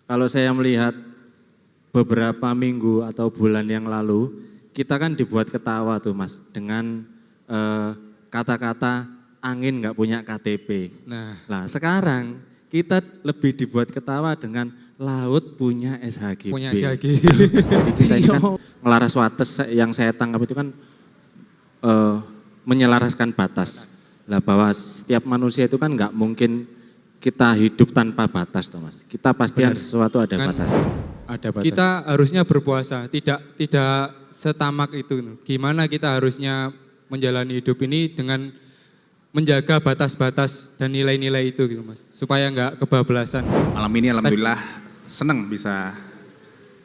Kalau saya melihat beberapa minggu atau bulan yang lalu, kita kan dibuat ketawa tuh Mas, dengan kata-kata angin nggak punya KTP. Nah sekarang kita lebih dibuat ketawa dengan laut punya SHGB. Punya SHGB. Jadi kita ini kan ngelaras wates yang saya tangkap itu kan menyelaraskan batas. Lah bahwa setiap manusia itu kan nggak mungkin kita hidup tanpa batas, Mas. Kita pasti sesuatu ada batasnya. Ada batas. Kita harusnya berpuasa, tidak setamak itu. Gimana kita harusnya menjalani hidup ini dengan menjaga batas-batas dan nilai-nilai itu gitu Mas. Supaya nggak kebablasan. Malam ini alhamdulillah senang bisa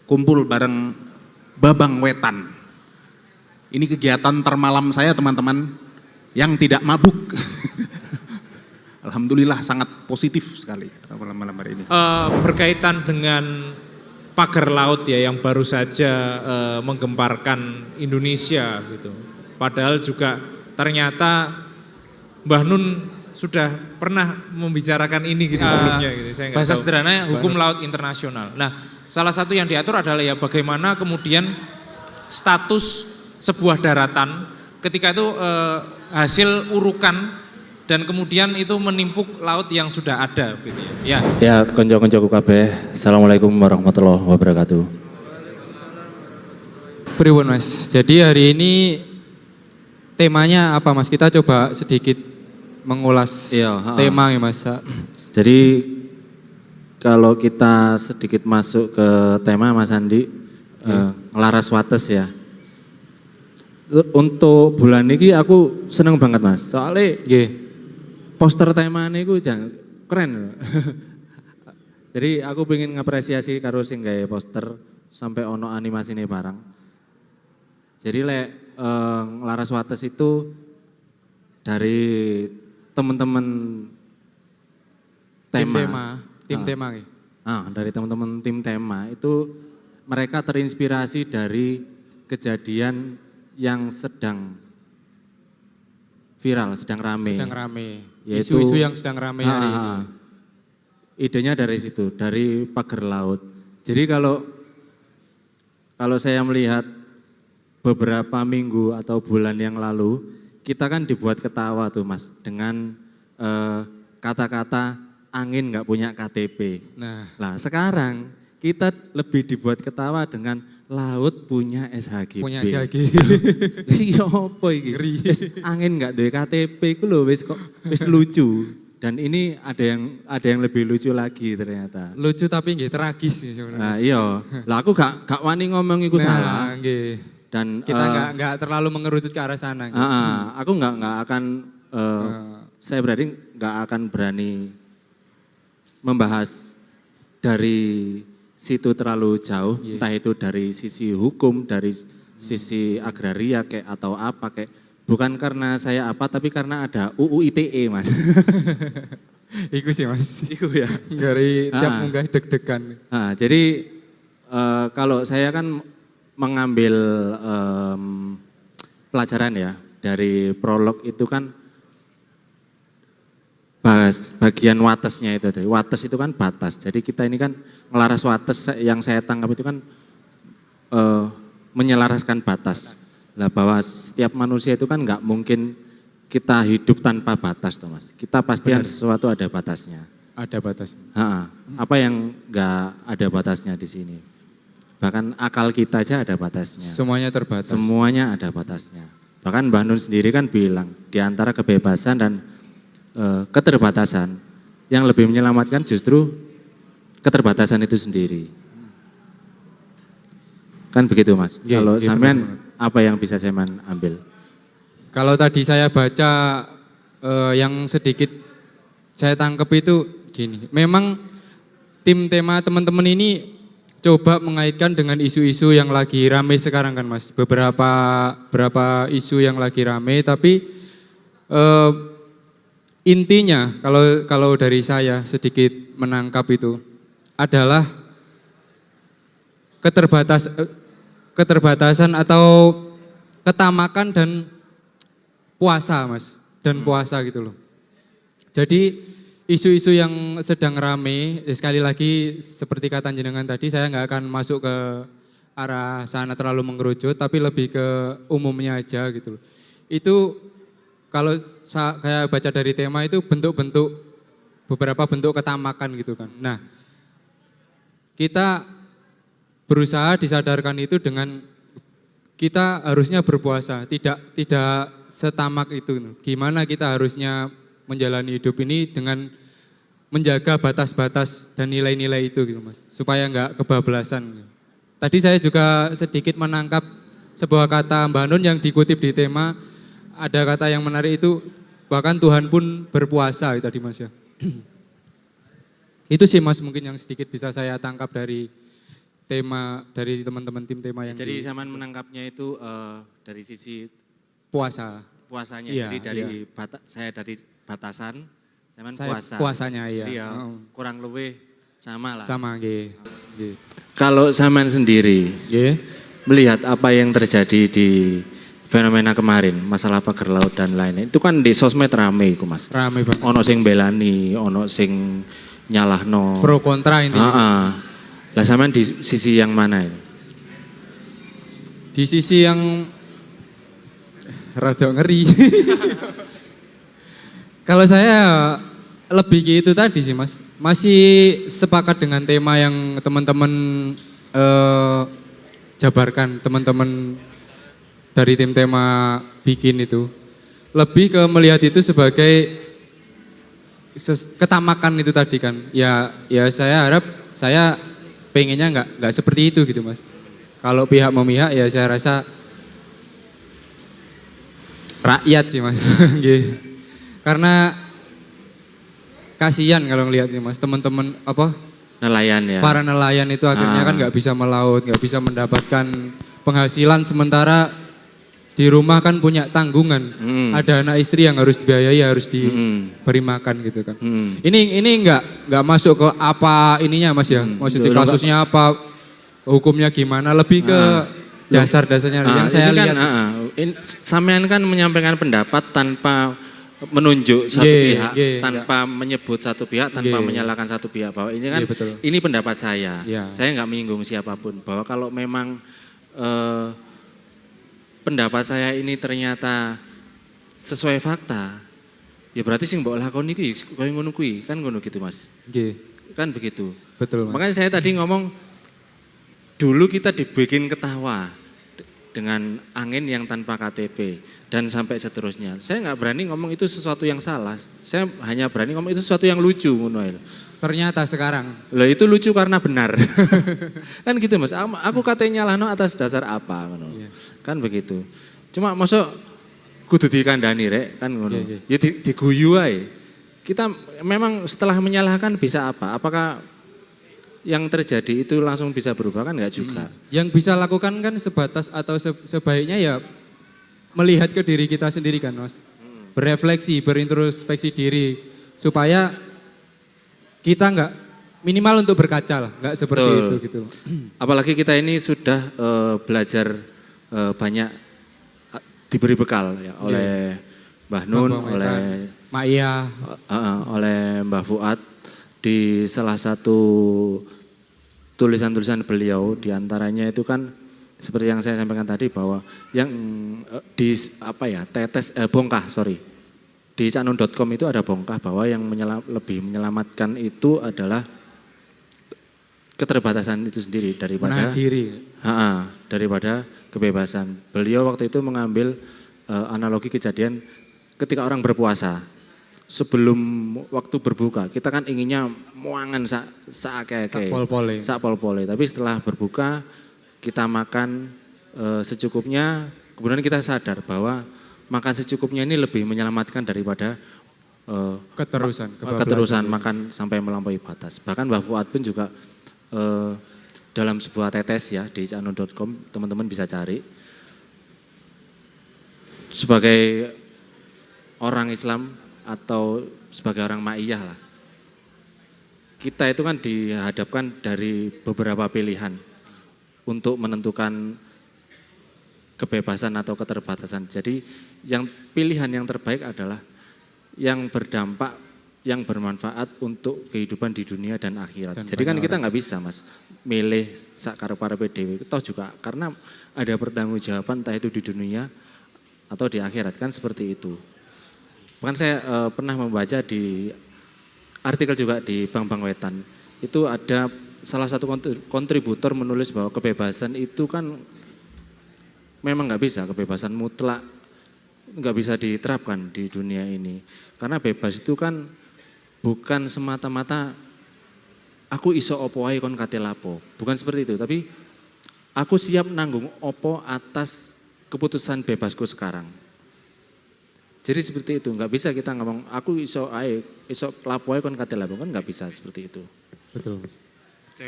kumpul bareng Babang Wetan. Ini kegiatan termalam saya teman-teman yang tidak mabuk. Alhamdulillah sangat positif sekali malam hari ini. Berkaitan dengan pagar laut ya yang baru saja menggemparkan Indonesia gitu. Padahal juga ternyata Mbah Nun sudah pernah membicarakan ini gitu sebelumnya gitu. Saya bahasa sederhananya hukum laut internasional. Nah, salah satu yang diatur adalah ya bagaimana kemudian status sebuah daratan ketika itu hasil urukan dan kemudian itu menimpuk laut yang sudah ada gitu ya. Ya, konco-koncoku kabeh. Assalamualaikum warahmatullahi wabarakatuh. Pripun Mas, jadi hari ini temanya apa Mas? Kita coba sedikit mengulas tema ya Mas. Jadi kalau kita sedikit masuk ke tema Mas Andi, ngelaras wates ya. Untuk bulan ini aku seneng banget Mas, soalnya poster tema ini keren. Jadi aku pengen ngapresiasi karo sing gawe poster sampai ono animasi ini barang. Jadi ngelaras wates itu dari teman-teman tim tema. Dari teman-teman tim tema itu mereka terinspirasi dari kejadian yang sedang viral, sedang rame. Isu-isu yang sedang rame hari ini. Idenya dari situ, dari pagar laut. Jadi kalau saya melihat beberapa minggu atau bulan yang lalu, kita kan dibuat ketawa tuh Mas, dengan kata-kata angin nggak punya KTP. Nah sekarang kita lebih dibuat ketawa dengan laut punya SHGB. Punya SHGB. Iya apa iki? Angin nggak duwe KTP iku lho wis lucu. Dan ini ada yang lebih lucu lagi ternyata. Lucu tapi nggih tragis sih sebenarnya. Nah iya. Lah aku gak wani ngomong iku salah. Nggih. Dan kita nggak terlalu mengerucut ke arah sana. Gitu. Aku nggak akan saya nggak akan berani membahas dari situ terlalu jauh, entah itu dari sisi hukum, dari sisi agraria kayak atau apa kayak, bukan karena saya apa, tapi karena ada UU ITE Mas. Iku sih Mas. Iku ya. Dari tiap munggah deg-degan. Jadi kalau saya kan mengambil pelajaran ya dari prolog itu kan bahas bagian watesnya itu, dari wates itu kan batas. Jadi kita ini kan ngelaras wates yang saya tangkap itu kan menyelaraskan batas. Lah bahwa setiap manusia itu kan nggak mungkin kita hidup tanpa batas, Mas. Kita pasti sesuatu ada batasnya. Ada batasnya. Apa yang nggak ada batasnya di sini? Bahkan akal kita aja ada batasnya. Semuanya terbatas. Semuanya ada batasnya. Bahkan Mbah Nun sendiri kan bilang di antara kebebasan dan keterbatasan yang lebih menyelamatkan justru keterbatasan itu sendiri. Kan begitu Mas. Kalau sampean apa yang bisa saya ambil? Kalau tadi saya baca yang sedikit saya tangkap itu gini. Memang tim tema teman-teman ini coba mengaitkan dengan isu-isu yang lagi rame sekarang kan Mas. Beberapa isu yang lagi rame, tapi intinya kalau dari saya sedikit menangkap itu adalah keterbatasan atau ketamakan dan puasa Mas, dan puasa gitu loh. Jadi isu-isu yang sedang rame, sekali lagi seperti kata jenengan tadi, saya nggak akan masuk ke arah sana terlalu mengerucut, tapi lebih ke umumnya aja gitu loh. Itu kalau saya baca dari tema itu beberapa bentuk ketamakan gitu kan. Nah, kita berusaha disadarkan itu dengan kita harusnya berpuasa, tidak setamak itu. Gimana kita harusnya menjalani hidup ini dengan menjaga batas-batas dan nilai-nilai itu gitu Mas, supaya nggak kebablasan. Tadi saya juga sedikit menangkap sebuah kata Mbak Nun yang dikutip di tema, ada kata yang menarik itu, bahkan Tuhan pun berpuasa itu tadi Mas ya. Itu sih Mas mungkin yang sedikit bisa saya tangkap dari tema dari teman-teman tim tema yang Jadi Saman menangkapnya itu dari sisi puasa. puasanya. Iya, Jadi dari iya. saya dari batasan, Saman Saya puasa. puasanya iya. Jadi ya kurang lebih sama lah. Sama nggih. Nggih. Kalau Saman sendiri Nggih. melihat apa yang terjadi di fenomena kemarin, masalah pagar laut dan lain-lain, itu kan di sosmed rame iku Mas. Rame banget. Ono sing belani, ono sing nyalahno. Pro kontra intinya. Heeh. Lah sampean di sisi yang mana ini? Di sisi yang rada ngeri. Kalau saya lebih gitu tadi sih Mas. Masih sepakat dengan tema yang teman-teman jabarkan, teman-teman dari tim tema bikin itu. Lebih ke melihat itu sebagai ketamakan itu tadi kan. Ya saya harap saya pengennya nggak seperti itu gitu Mas. Kalau pihak memihak ya saya rasa rakyat sih Mas. Karena kasihan kalau ngelihat sih Mas, teman-teman Nelayan ya. para nelayan itu akhirnya kan nggak bisa melaut, nggak bisa mendapatkan penghasilan sementara di rumah kan punya tanggungan. Ada anak istri yang harus dibiayai, harus diberi makan gitu kan. Ini nggak masuk ke apa ininya Mas ya. Maksudnya kasusnya apa, hukumnya gimana, lebih ke dasar-dasarnya yang saya ini lihat. Sampean kan menyampaikan pendapat tanpa menunjuk satu pihak, tanpa menyebut satu pihak, tanpa menyalahkan satu pihak, bahwa ini kan ini pendapat saya. Saya nggak menyinggung siapapun, bahwa kalau memang pendapat saya ini ternyata sesuai fakta, ya berarti sing mbok lakoni kuwi koyo ngono kuwi, kan ngono gitu Mas. Nggih. Kan begitu. Betul Mas. Makanya saya tadi ngomong dulu kita dibikin ketawa dengan angin yang tanpa KTP dan sampai seterusnya. Saya nggak berani ngomong itu sesuatu yang salah. Saya hanya berani ngomong itu sesuatu yang lucu ngono. Ternyata sekarang. Lah itu lucu karena benar. Kan gitu Mas. Aku katanya nyalahno atas dasar apa ngono. Kan begitu. Cuma masuk kudu dikandani rek kan ngono. Ya diguyu ae. Kita memang setelah menyalahkan bisa apa? Apakah yang terjadi itu langsung bisa berubah kan enggak juga. Yang bisa lakukan kan sebatas atau sebaiknya ya melihat ke diri kita sendiri kan Mas. Berefleksi, berintrospeksi diri supaya kita enggak minimal untuk berkaca lah, enggak seperti itu gitu. Apalagi kita ini sudah belajar banyak diberi bekal ya oleh Mbah Nun, oleh Mak Iya, oleh Mbah Fuad di salah satu tulisan-tulisan beliau diantaranya itu kan seperti yang saya sampaikan tadi bahwa yang di bongkah di canun.com itu ada bongkah bahwa yang lebih menyelamatkan itu adalah keterbatasan itu sendiri daripada daripada kebebasan. Beliau waktu itu mengambil analogi kejadian ketika orang berpuasa. Sebelum waktu berbuka, kita kan inginnya muangan sak pol-pole. Tapi setelah berbuka, kita makan secukupnya, kemudian kita sadar bahwa makan secukupnya ini lebih menyelamatkan daripada keterusan makan sampai melampaui batas. Bahkan Mbah Fuad pun juga dalam sebuah tetes ya di canun.com, teman-teman bisa cari. Sebagai orang Islam atau sebagai orang ma'iyah lah. Kita itu kan dihadapkan dari beberapa pilihan untuk menentukan kebebasan atau keterbatasan. Jadi yang pilihan yang terbaik adalah yang berdampak yang bermanfaat untuk kehidupan di dunia dan akhirat. Dan Jadi kan banyak kita nggak bisa Mas milih sak karep-karepe dhewe. Toh juga karena ada pertanggungjawaban entah itu di dunia atau di akhirat kan seperti itu. Bahkan saya pernah membaca di artikel juga di Bank Wetan, itu ada salah satu kontributor menulis bahwa kebebasan itu kan memang nggak bisa, kebebasan mutlak nggak bisa diterapkan di dunia ini. Karena bebas itu kan bukan semata-mata aku iso opo ae kon kate lapo, bukan seperti itu, tapi aku siap nanggung opo atas keputusan bebasku sekarang. Jadi seperti itu, nggak bisa kita ngomong aku iso lapo ae kon kate lapo, kan nggak bisa seperti itu. Betul Mas.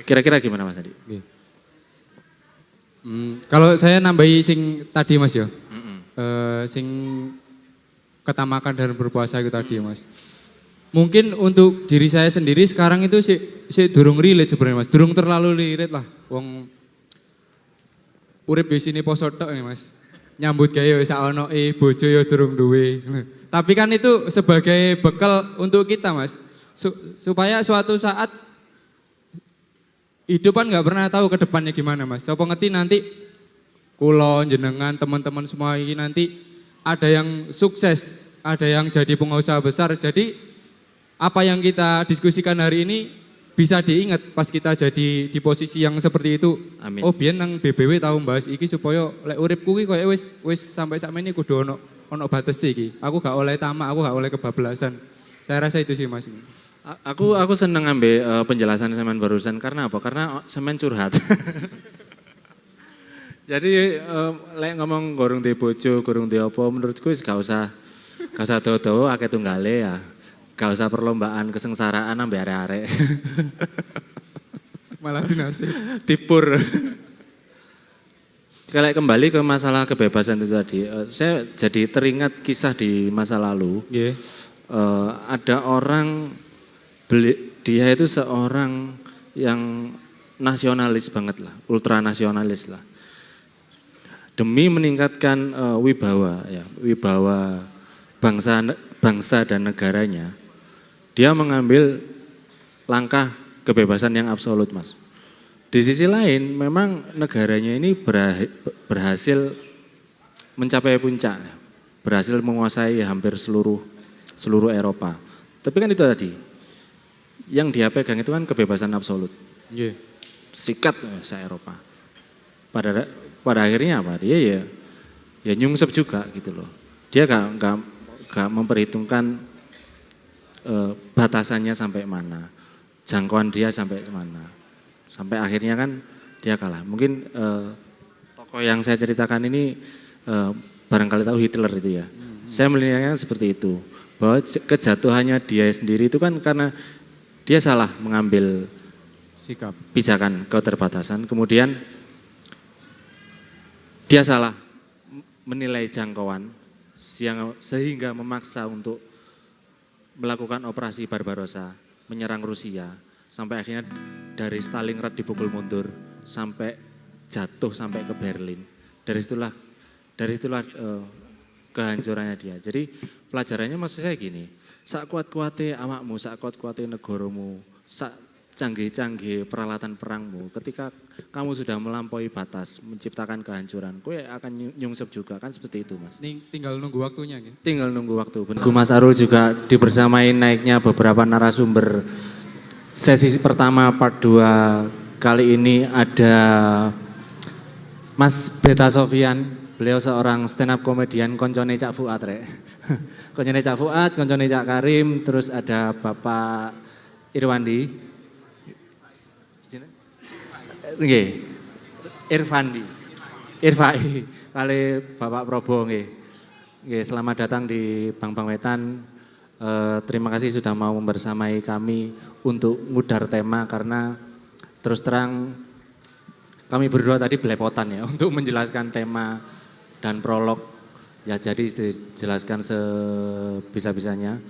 Kira-kira gimana Mas Adi? Oke. Kalau saya nambahi sing tadi Mas ya, sing ketamakan dan berpuasa itu tadi Mas. Mungkin untuk diri saya sendiri sekarang itu si durung relate sebenarnya Mas, durung terlalu relate lah. Wong urip di sini poso tok ya Mas. Nyambut gawe wis ono bojo ya durung duwe. Tapi kan itu sebagai bekal untuk kita Mas. Supaya suatu saat hidup kan nggak pernah tahu ke depannya gimana Mas. Sopo ngerti nanti kula jenengan teman-teman semua ini nanti ada yang sukses, ada yang jadi pengusaha besar. Jadi apa yang kita diskusikan hari ini bisa diingat pas kita jadi di posisi yang seperti itu. Amin. Oh biyen nang BBW tahu bahas iki supaya lek uripku iki koyo wis sampai sakmene kudu ono batas iki. Aku gak oleh tamak, aku gak oleh kebablasan. Saya rasa itu sih Mas. Aku seneng ngambil penjelasan semen barusan karena apa? Karena semen curhat. Jadi lek ngomong gorong di bojo, gorong di apa, menurutku gak usah dodo akeh tunggale ya. Gak usah perlombaan kesengsaraan ambe arek-arek. Malah dinasih. Tipur. Kalau kembali ke masalah kebebasan itu tadi, saya jadi teringat kisah di masa lalu. Nggih. Ada orang dia itu seorang yang nasionalis banget lah, ultranasionalis lah. Demi meningkatkan wibawa bangsa dan negaranya, dia mengambil langkah kebebasan yang absolut Mas. Di sisi lain memang negaranya ini berhasil mencapai puncak, berhasil menguasai hampir seluruh Eropa. Tapi kan itu tadi, yang dia pegang itu kan kebebasan absolut. Nggih. Sikat se-Eropa. Pada akhirnya apa? Dia ya nyungsep juga gitu loh. Dia gak memperhitungkan batasannya sampai mana, jangkauan dia sampai mana. Sampai akhirnya kan dia kalah. Mungkin tokoh yang saya ceritakan ini barangkali tahu Hitler itu ya. Saya melihatnya seperti itu. Bahwa kejatuhannya dia sendiri itu kan karena dia salah mengambil Sikap. pijakan keterbatasan. Kemudian dia salah menilai jangkauan sehingga memaksa untuk melakukan operasi Barbarossa, menyerang Rusia, sampai akhirnya dari Stalingrad dipukul mundur, sampai jatuh sampai ke Berlin. Dari situlah kehancurannya dia. Jadi pelajarannya maksud saya gini, sak kuat-kuate awakmu, sak kuat-kuate negaramu, sak canggih-canggih peralatan perangmu, ketika kamu sudah melampaui batas, menciptakan kehancuran, kowe akan nyungsep juga, kan seperti itu Mas. Tinggal nunggu waktunya nggih. Tinggal nunggu waktu. Mas Arul juga dibersamai naiknya beberapa narasumber. Sesi pertama part 2 kali ini ada Mas Beta Sofian. Beliau seorang stand up komedian koncone Cak Fuad rek. Koncone Cak Fuad, koncone Cak Karim, terus ada Bapak Irwandi. Nggih. Irfai kali Bapak Probo nggih. Nggih, selamat datang di Bank Wetan. Terima kasih sudah mau membersamai kami untuk ngudar tema karena terus terang kami berdua tadi belepotan ya untuk menjelaskan tema dan prolog. Ya jadi dijelaskan sebisa-bisanya.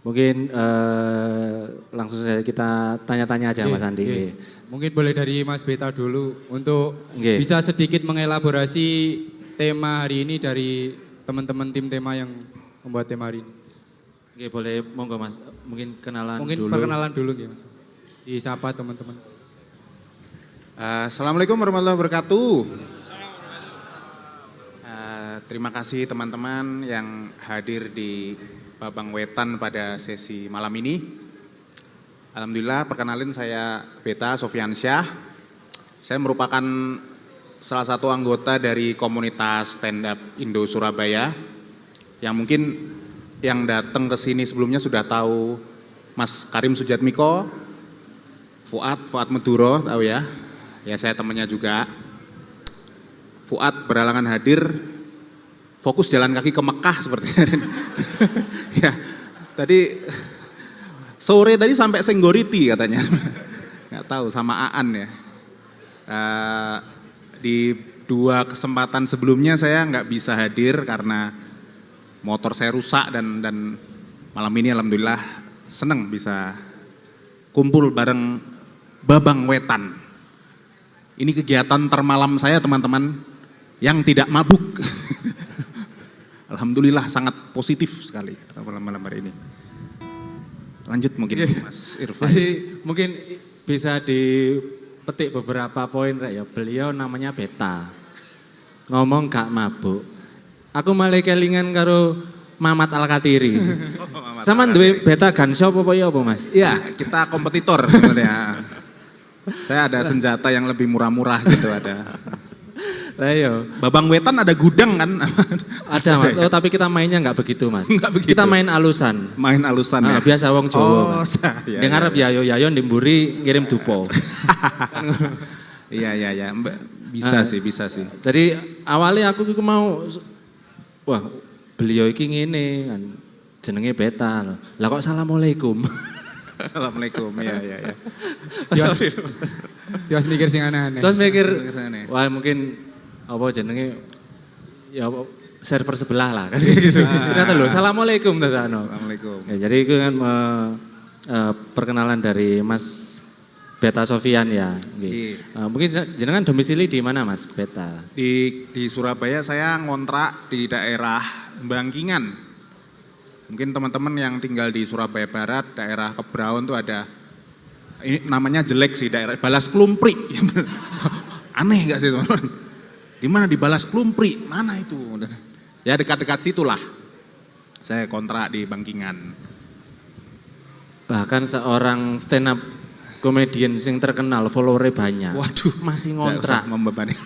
Mungkin langsung saja kita tanya-tanya aja Mas Andi. Mungkin boleh dari Mas Beta dulu untuk Nggih. bisa sedikit mengelaborasi tema hari ini dari teman-teman tim tema yang membuat tema hari ini. Oke, boleh monggo Mas, mungkin kenalan Mungkin dulu. perkenalan dulu nggih Mas. Disapa teman-teman. Assalamualaikum warahmatullahi wabarakatuh. Terima kasih teman-teman yang hadir di Babang Wetan pada sesi malam ini. Alhamdulillah, perkenalin saya Beta Sofiansyah. Saya merupakan salah satu anggota dari komunitas stand up Indo Surabaya yang mungkin yang datang ke sini sebelumnya sudah tahu Mas Karim Sujatmiko, Fuad Meduro, tahu ya? Ya saya temannya juga. Fuad berhalangan hadir, fokus jalan kaki ke Mekah sepertinya. Ya, tadi sore tadi sampai Senggoriti katanya, nggak tahu sama Aan ya. Di 2 kesempatan sebelumnya saya nggak bisa hadir karena motor saya rusak dan malam ini alhamdulillah seneng bisa kumpul bareng Babang Wetan. Ini kegiatan termalam saya teman-teman yang tidak mabuk. Alhamdulillah sangat positif sekali malam hari ini. Lanjut mungkin Mas Irfan. Jadi mungkin bisa dipetik beberapa poin Rek ya. Beliau namanya Beta. Ngomong gak mabuk. Aku malah kelingan karo Mamat Al-Katiri. Sama duwe Beta gun shop apa ya apa Mas? Iya, kita kompetitor sebenarnya. Saya ada senjata yang lebih murah-murah gitu ada. Ayo. Babang Wetan ada gudang kan? Ada Mas. Oh, tapi kita mainnya nggak begitu Mas. Nggak begitu. Kita main alusan. Main alusan ya. Biasa wong Jawa. Mas. Iya, Dengar iya. yayo dimburi ngirim dupo. Iya. Bisa sih. Jadi awalnya aku mau wah, beliau iki ngene kan. Jenenge Beta loh. Lah kok assalamualaikum. Assalamualaikum. Iya. Dia mikir sing aneh-aneh. Terus mikir Aneh. wah mungkin apa jenenge ya apa, server sebelah lah kan gitu. Ternyata loh assalamualaikum tatano. Assalamualaikum. Ya, jadi itu kan perkenalan dari Mas Beta Sofian ya. Iya. Mungkin jenengan domisili di mana Mas Beta? Di Surabaya saya ngontrak di daerah Bangkingan. Mungkin teman-teman yang tinggal di Surabaya Barat, daerah Kebraun tuh ada, ini namanya jelek sih, daerah Balas Klumpri. Aneh gak sih teman-teman? Di mana di Balas Klumpri? Mana itu? Ya dekat-dekat situlah. Saya kontrak di Bangkingan. Bahkan seorang stand up komedian yang terkenal, followernya banyak. Waduh, masih saya ngontrak. usah membebani.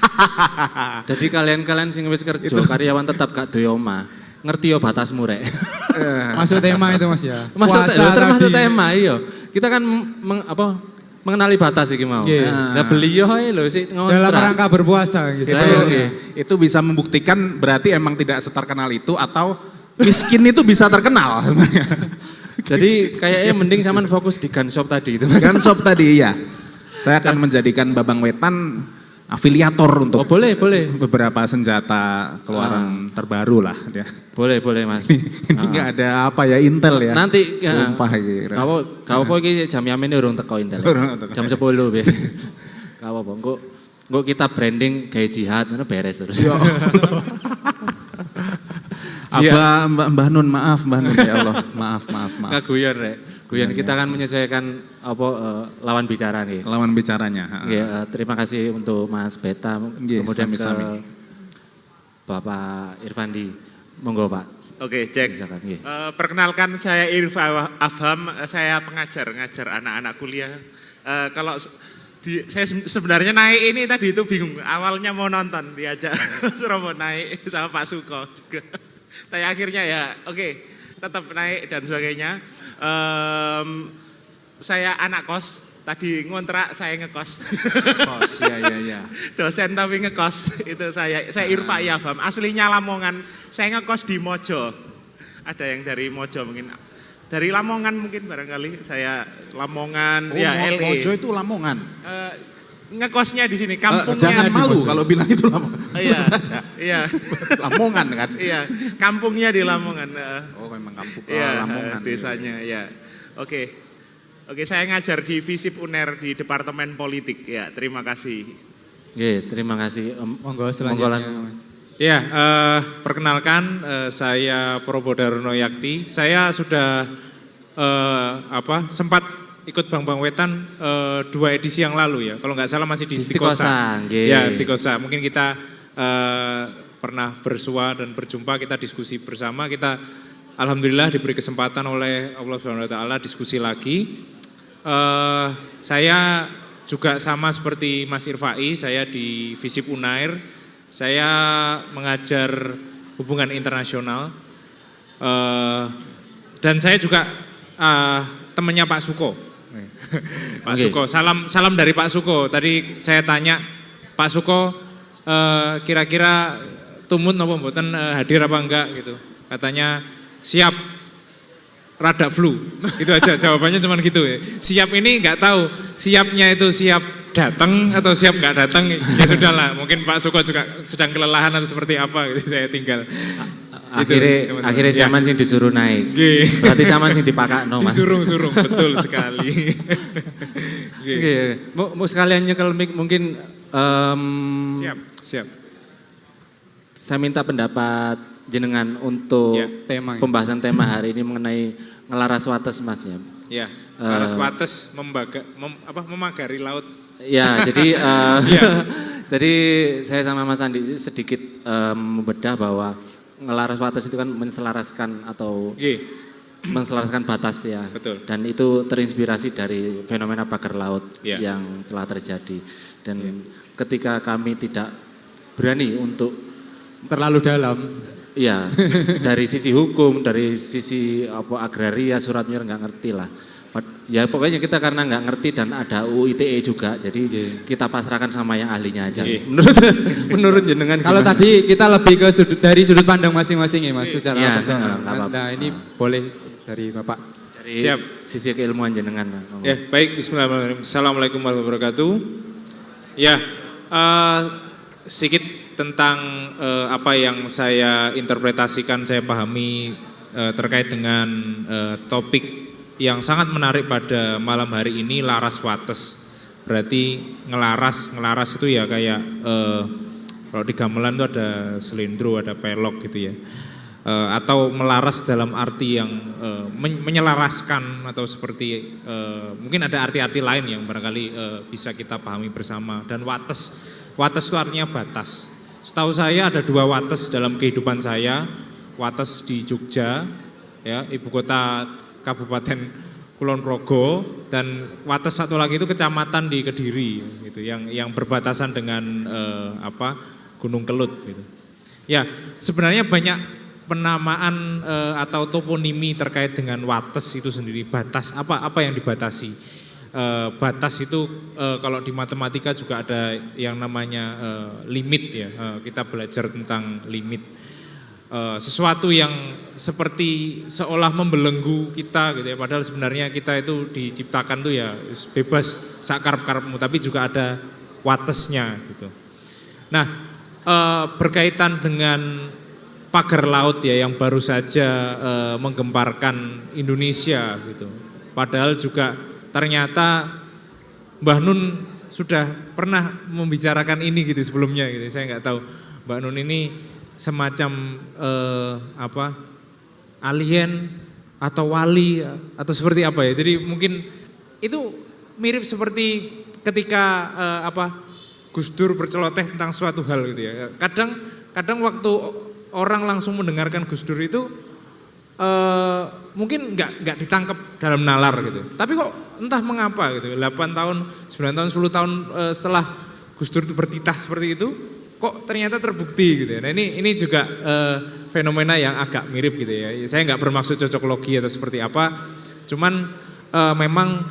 Jadi kalian sing wis kerja, karyawan tetap gak doyo omah. Ngerti yo batasmu rek. Masuk tema itu Mas ya. Termasuk tadi. tema iya. Kita kan mengenali batas iki mau. Iya. Nah beliau ae lho sik ngontrak. Dalam rangka berpuasa gitu. Itu bisa membuktikan berarti emang tidak seterkenal itu atau miskin itu bisa terkenal. Jadi kayaknya mending sampean fokus di gun shop tadi itu. Kan shop tadi iya. Saya akan menjadikan Babang Wetan afiliator untuk boleh. beberapa senjata keluaran terbaru lah dia. Boleh Mas. Ini nggak ada apa ya intel ya. Nanti sumpah gitu. Kau apa iki jam yamene urung teko intel. Jam 10 biasa. Kau apa engko kita branding kayak jihad ngono beres terus. Mbah Nun, maaf Mbah Nun ya Allah. Maaf. Kaguyan rek. Guyon kita kan menyesuaikan lawan bicara nih. Lawan bicaranya. Terima kasih untuk Mas Beta. Nggih, Kemudian sami-sami. ke Bapak Irfandi. Monggo Pak. Oke, cek. Silakan, nggih. Perkenalkan saya Irfa Afham, saya ngajar anak-anak kuliah. Kalau saya sebenarnya naik ini tadi itu bingung. Awalnya mau nonton diajak suruh mau naik sama Pak Suko juga. Tapi akhirnya ya oke, tetap naik dan sebagainya. Saya anak kos, tadi ngontrak saya ngekos. Kos, ya. Dosen tapi ngekos, itu saya Irfa Afham, aslinya Lamongan, saya ngekos di Mojo. Ada yang dari Mojo mungkin, dari Lamongan mungkin barangkali, saya Lamongan, LA. Mojo itu Lamongan. Ngekosnya di sini, kampungnya. Jangan malu kalau bilang itu Lamongan. Iya, saja. iya. Lamongan kan? Iya, kampungnya di Lamongan. Oh memang kampung Iya, Lamongan. desanya, ya. Oke, saya ngajar di FISIP UNER di Departemen Politik, ya terima kasih. Nggih, terima kasih. Monggo selanjutnya langsung. Mas. Ya, perkenalkan saya Probo Daruno Yakti. Saya sudah sempat ikut Bang Wetan 2 edisi yang lalu ya. Kalau nggak salah masih di Istikosa. Ya, Istikosa. Mungkin kita pernah bersua dan berjumpa, kita diskusi bersama. Kita alhamdulillah diberi kesempatan oleh Allah Subhanahu wa taala diskusi lagi. Saya juga sama seperti Mas Irfai, saya di Visip Unair. Saya mengajar hubungan internasional dan saya juga temannya Pak Suko. Pak Suko, salam dari Pak Suko. Tadi saya tanya Pak Suko, kira-kira tumun apa mboten hadir apa enggak gitu. Katanya siap, rada flu. Gitu aja jawabannya cuman gitu ya. Siap ini enggak tahu, siapnya itu siap datang atau siap nggak datang, ya sudahlah. Mungkin Pak Suko juga sedang kelelahan atau seperti apa, gitu. Saya tinggal. Akhirnya zaman sih disuruh naik. Berarti zaman sih dipakakno Mas. Disuruh, betul sekali. Mau sekalian nyekel mic mungkin. Siap. Saya minta pendapat jenengan untuk pembahasan tema hari ini mengenai ngelaras wates Mas ya. Ya, ngelaras wates memagari laut. Ya, jadi jadi saya sama Mas Andi sedikit membedah bahwa ngelaras wates itu kan menselaraskan atau menselaraskan batas ya. Betul. Dan itu terinspirasi dari fenomena pagar laut yang telah terjadi. Dan ketika kami tidak berani untuk Terlalu dalam. ya dari sisi hukum, dari sisi agraria, suratnya nggak ngerti lah. Ya pokoknya kita karena nggak ngerti dan ada UU ITE juga, jadi kita pasrahkan sama yang ahlinya aja. Menurut jenengan kalau tadi kita lebih ke dari sudut pandang masing-masing ya Mas, secara personal. Nah ini boleh dari Bapak. Dari sisi keilmuan jenengan. Ya baik, bismillahirrahmanirrahim. Assalamualaikum warahmatullahi wabarakatuh. Ya, sedikit tentang apa yang saya interpretasikan, saya pahami terkait dengan topik yang sangat menarik pada malam hari ini, laras wates. Berarti ngelaras itu ya kayak kalau di gamelan itu ada selindro, ada pelok gitu ya. Atau melaras dalam arti yang menyelaraskan atau seperti mungkin ada arti-arti lain yang barangkali bisa kita pahami bersama. Dan wates itu artinya batas. Setahu saya ada 2 wates dalam kehidupan saya. Wates di Jogja, ya, ibu kota Kabupaten Kulon Progo, dan wates satu lagi itu kecamatan di Kediri gitu, yang berbatasan dengan Gunung Kelut gitu. Ya, sebenarnya banyak penamaan atau toponimi terkait dengan wates itu sendiri. Batas apa yang dibatasi? Batas itu kalau di matematika juga ada yang namanya limit ya. Kita belajar tentang limit. Sesuatu yang seperti seolah membelenggu kita gitu ya, padahal sebenarnya kita itu diciptakan tuh ya bebas sakarep-karepmu, tapi juga ada watesnya gitu. Nah, berkaitan dengan pagar laut ya yang baru saja menggemparkan Indonesia gitu. Padahal juga ternyata Mbah Nun sudah pernah membicarakan ini gitu sebelumnya gitu. Saya nggak tahu Mbak Nun ini semacam alien atau wali atau seperti apa ya. Jadi mungkin itu mirip seperti ketika Gus Dur berceloteh tentang suatu hal gitu ya. Kadang waktu orang langsung mendengarkan Gus Dur itu mungkin nggak ditangkap dalam nalar gitu. Tapi kok entah mengapa gitu, 8 tahun, 9 tahun, 10 tahun setelah Gus Dur itu bertitah seperti itu, kok ternyata terbukti gitu ya. Nah ini juga fenomena yang agak mirip gitu ya. Saya nggak bermaksud cocoklogi atau seperti apa, cuman memang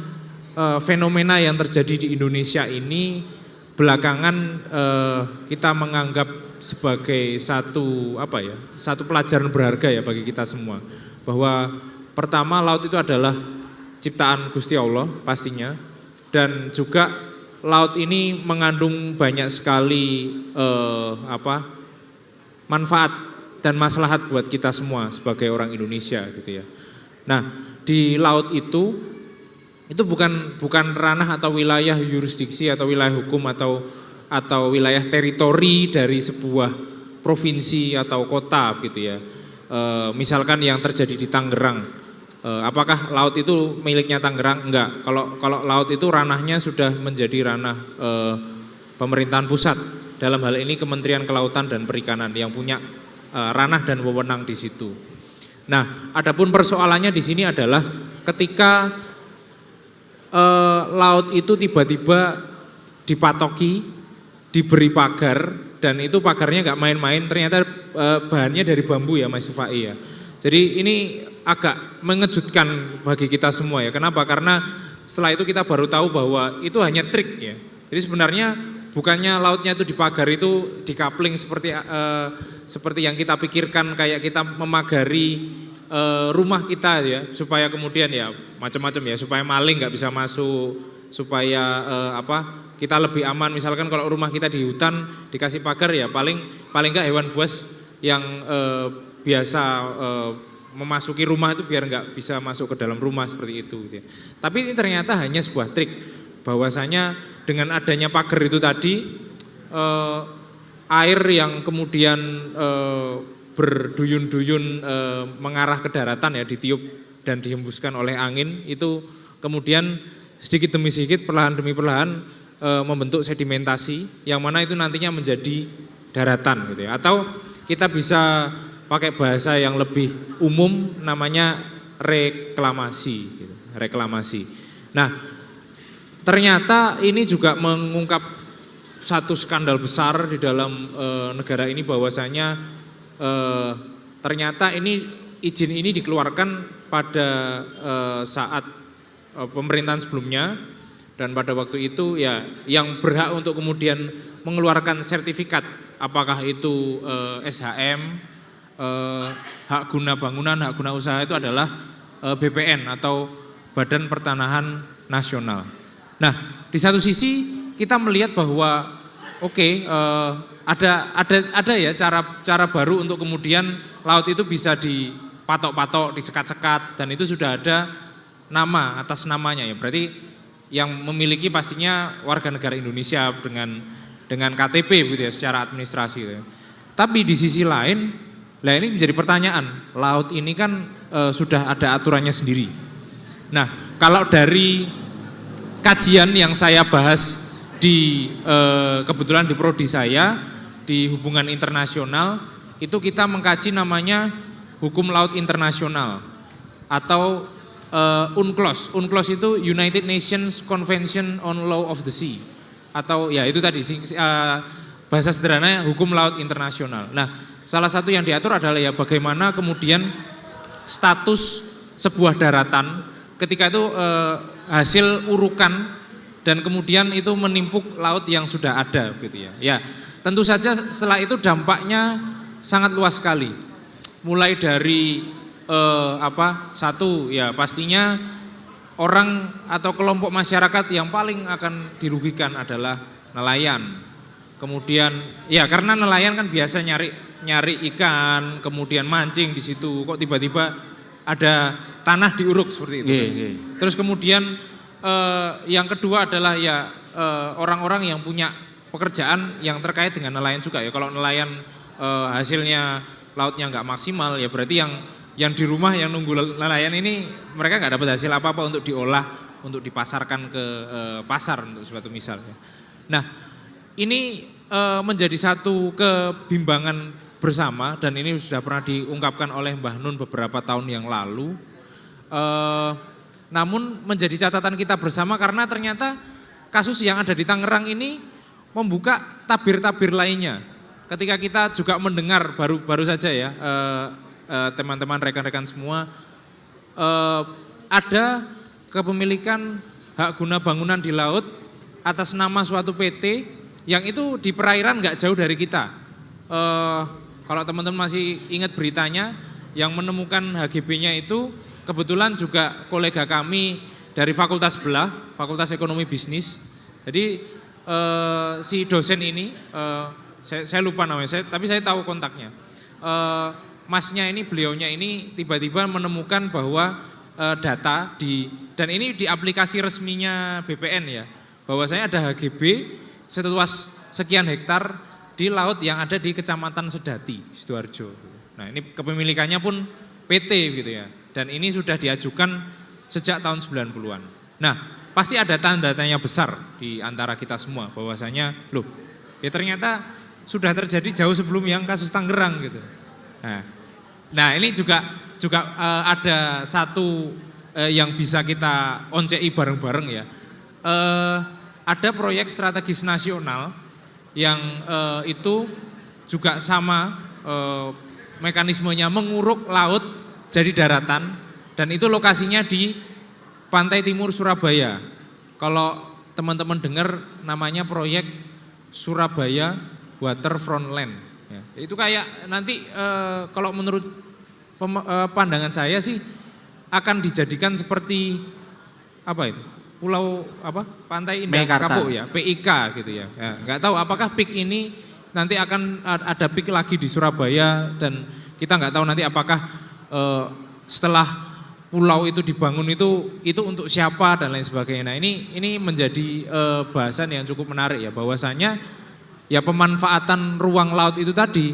fenomena yang terjadi di Indonesia ini belakangan kita menganggap sebagai satu pelajaran berharga ya bagi kita semua. Bahwa pertama, laut itu adalah ciptaan Gusti Allah pastinya, dan juga laut ini mengandung banyak sekali manfaat dan maslahat buat kita semua sebagai orang Indonesia gitu ya. Nah, di laut itu bukan ranah atau wilayah yurisdiksi atau wilayah hukum atau wilayah teritori dari sebuah provinsi atau kota gitu ya. Misalkan yang terjadi di Tangerang, apakah laut itu miliknya Tangerang? Enggak. Kalau laut itu ranahnya sudah menjadi ranah pemerintahan pusat. Dalam hal ini Kementerian Kelautan dan Perikanan yang punya ranah dan wewenang di situ. Nah, adapun persoalannya di sini adalah ketika laut itu tiba-tiba dipatoki, diberi pagar, dan itu pagarnya nggak main-main, ternyata bahannya dari bambu ya Mas Sufai ya. Jadi ini agak mengejutkan bagi kita semua ya. Kenapa? Karena setelah itu kita baru tahu bahwa itu hanya trik ya. Jadi sebenarnya bukannya lautnya itu dipagar, itu dikapling seperti yang kita pikirkan, kayak kita memagari rumah kita ya, supaya kemudian ya macam-macam ya, supaya maling nggak bisa masuk, supaya kita lebih aman. Misalkan kalau rumah kita di hutan dikasih pagar ya paling nggak hewan buas yang biasa memasuki rumah itu biar nggak bisa masuk ke dalam rumah seperti itu. Gitu ya. Tapi ini ternyata hanya sebuah trik, bahwasanya dengan adanya pagar itu tadi air yang kemudian berduyun-duyun mengarah ke daratan ya, ditiup dan dihembuskan oleh angin, itu kemudian sedikit demi sedikit, perlahan demi perlahan membentuk sedimentasi yang mana itu nantinya menjadi daratan gitu ya. Atau kita bisa pakai bahasa yang lebih umum namanya reklamasi gitu, reklamasi. Nah, ternyata ini juga mengungkap satu skandal besar di dalam negara ini, bahwasanya ternyata izin ini dikeluarkan pada saat pemerintahan sebelumnya, dan pada waktu itu ya yang berhak untuk kemudian mengeluarkan sertifikat apakah itu SHM, hak guna bangunan, hak guna usaha, itu adalah BPN atau Badan Pertanahan Nasional. Nah, di satu sisi kita melihat bahwa ada ya cara baru untuk kemudian laut itu bisa dipatok-patok, disekat-sekat, dan itu sudah ada nama atas namanya ya. Berarti yang memiliki pastinya warga negara Indonesia dengan KTP gitu ya, secara administrasi gitu ya. Tapi di sisi lain, nah ini menjadi pertanyaan, laut ini kan sudah ada aturannya sendiri. Nah, kalau dari kajian yang saya bahas kebetulan di prodi saya di hubungan internasional, itu kita mengkaji namanya hukum laut internasional atau UNCLOS. UNCLOS itu United Nations Convention on Law of the Sea, atau ya itu tadi bahasa sederhananya hukum laut internasional. Nah, salah satu yang diatur adalah ya bagaimana kemudian status sebuah daratan ketika itu hasil urukan dan kemudian itu menimpuk laut yang sudah ada gitu ya. Ya, tentu saja setelah itu dampaknya sangat luas sekali. Mulai dari satu ya pastinya orang atau kelompok masyarakat yang paling akan dirugikan adalah nelayan. Kemudian ya karena nelayan kan biasa nyari ikan, kemudian mancing di situ, kok tiba-tiba ada tanah diuruk seperti itu. Terus kemudian yang kedua adalah ya orang-orang yang punya pekerjaan yang terkait dengan nelayan juga ya. Kalau nelayan hasilnya lautnya nggak maksimal ya berarti yang di rumah yang nunggu nelayan ini mereka nggak dapat hasil apa-apa untuk diolah, untuk dipasarkan ke pasar untuk suatu misal. Nah, ini menjadi satu kebimbangan bersama dan ini sudah pernah diungkapkan oleh Mbah Nun beberapa tahun yang lalu. Namun menjadi catatan kita bersama karena ternyata kasus yang ada di Tangerang ini membuka tabir-tabir lainnya. Ketika kita juga mendengar baru saja ya teman-teman rekan-rekan semua ada kepemilikan hak guna bangunan di laut atas nama suatu PT yang itu di perairan nggak jauh dari kita. Kalau teman-teman masih ingat beritanya yang menemukan HGB-nya itu kebetulan juga kolega kami dari fakultas sebelah, Fakultas Ekonomi Bisnis. Jadi si dosen ini saya lupa namanya, tapi saya tahu kontaknya. Masnya ini, beliaunya ini tiba-tiba menemukan bahwa data dan ini di aplikasi resminya BPN ya, bahwasanya ada HGB seluas sekian hektar di laut yang ada di Kecamatan Sedati, Sidoarjo. Nah, ini kepemilikannya pun PT gitu ya. Dan ini sudah diajukan sejak tahun 90-an. Nah, pasti ada tanda tanya besar di antara kita semua bahwasanya loh, ya ternyata sudah terjadi jauh sebelum yang kasus Tangerang gitu. Nah, ini juga ada satu yang bisa kita oncei bareng-bareng ya. Ada proyek strategis nasional yang itu juga sama mekanismenya menguruk laut jadi daratan dan itu lokasinya di pantai timur Surabaya. Kalau teman-teman dengar namanya proyek Surabaya Waterfront Land. Ya, itu kayak nanti kalau menurut pandangan saya sih akan dijadikan seperti apa itu? Pulau apa? Pantai Indah Meikarta. Kapuk ya, PIK gitu ya. Nggak tahu apakah PIK ini nanti akan ada PIK lagi di Surabaya dan kita nggak tahu nanti apakah setelah pulau itu dibangun itu untuk siapa dan lain sebagainya. Nah, ini menjadi bahasan yang cukup menarik ya, bahwasanya ya pemanfaatan ruang laut itu tadi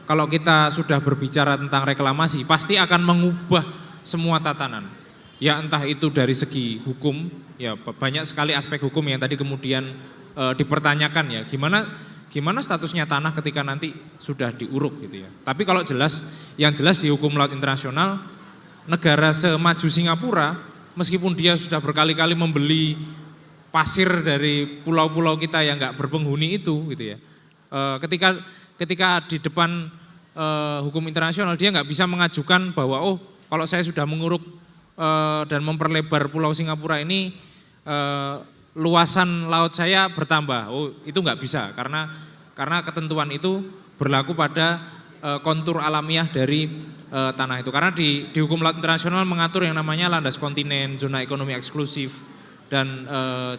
kalau kita sudah berbicara tentang reklamasi pasti akan mengubah semua tatanan. Ya entah itu dari segi hukum, ya banyak sekali aspek hukum yang tadi kemudian dipertanyakan ya, gimana statusnya tanah ketika nanti sudah diuruk gitu ya. Tapi kalau yang jelas di hukum laut internasional, negara semaju Singapura, meskipun dia sudah berkali-kali membeli pasir dari pulau-pulau kita yang nggak berpenghuni itu gitu ya, ketika di depan hukum internasional dia nggak bisa mengajukan bahwa oh kalau saya sudah menguruk dan memperlebar pulau Singapura ini luasan laut saya bertambah. Oh, itu nggak bisa karena ketentuan itu berlaku pada kontur alamiah dari tanah itu. Karena di hukum laut internasional mengatur yang namanya landas kontinen, zona ekonomi eksklusif dan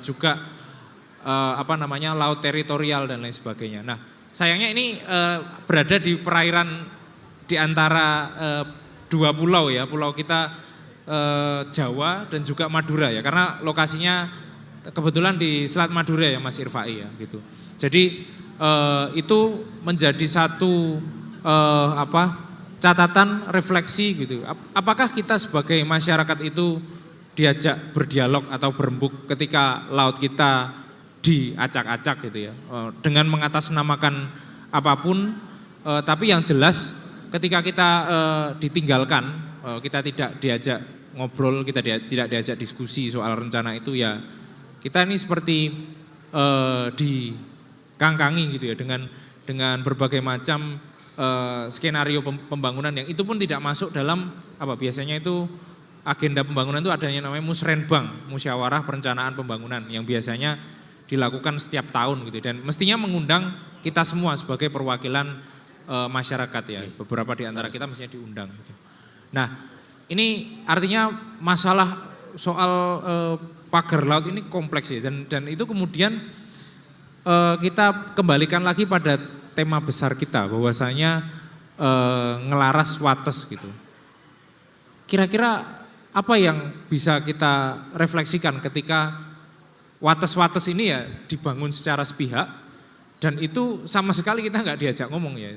juga laut teritorial dan lain sebagainya. Nah, sayangnya ini berada di perairan di antara dua pulau ya, pulau kita Jawa dan juga Madura ya, karena lokasinya kebetulan di Selat Madura ya Mas Irfai ya gitu. Jadi itu menjadi satu catatan refleksi gitu. Apakah kita sebagai masyarakat itu diajak berdialog atau berembuk ketika laut kita diacak-acak gitu ya, dengan mengatasnamakan apapun, tapi yang jelas ketika kita ditinggalkan, kita tidak diajak ngobrol, kita tidak diajak diskusi soal rencana itu ya, kita ini seperti dikangkangi gitu ya dengan berbagai macam skenario pembangunan yang itu pun tidak masuk dalam biasanya itu agenda pembangunan itu adanya namanya musrenbang, musyawarah perencanaan pembangunan yang biasanya dilakukan setiap tahun gitu dan mestinya mengundang kita semua sebagai perwakilan masyarakat ya, beberapa di antara kita mestinya diundang gitu. Nah, ini artinya masalah soal pagar laut ini kompleks ya dan itu kemudian kita kembalikan lagi pada tema besar kita bahwasanya ngelaras wates gitu. Kira-kira apa yang bisa kita refleksikan ketika wates-wates ini ya dibangun secara sepihak dan itu sama sekali kita nggak diajak ngomong ya.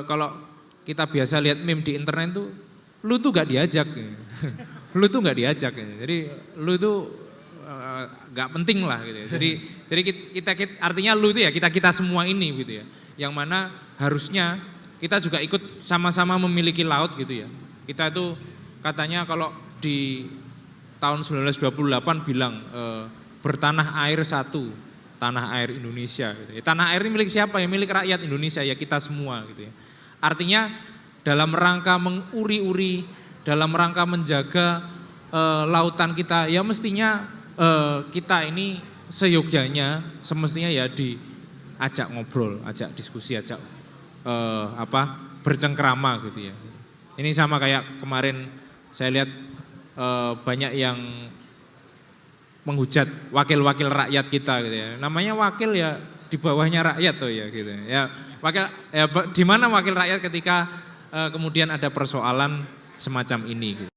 Kalau kita biasa lihat meme di internet tuh, lu tuh gak diajak, lu tuh gak diajak, jadi lu tuh gak penting lah gitu. Jadi kita artinya lu itu ya kita semua ini gitu ya, yang mana harusnya kita juga ikut sama-sama memiliki laut gitu ya. Kita itu katanya kalau di tahun 1928 bilang bertanah air satu, tanah air Indonesia. Gitu ya. Tanah air ini milik siapa ya? Milik rakyat Indonesia ya, kita semua gitu ya. Artinya dalam rangka menguri-uri, dalam rangka menjaga lautan kita, ya mestinya kita ini seyogyanya, semestinya ya diajak ngobrol, ajak diskusi, ajak bercengkrama gitu ya. Ini sama kayak kemarin saya lihat banyak yang menghujat wakil-wakil rakyat kita gitu ya. Namanya wakil ya di bawahnya rakyat tuh ya gitu ya. Wakil ya di mana wakil rakyat ketika kemudian ada persoalan semacam ini gitu.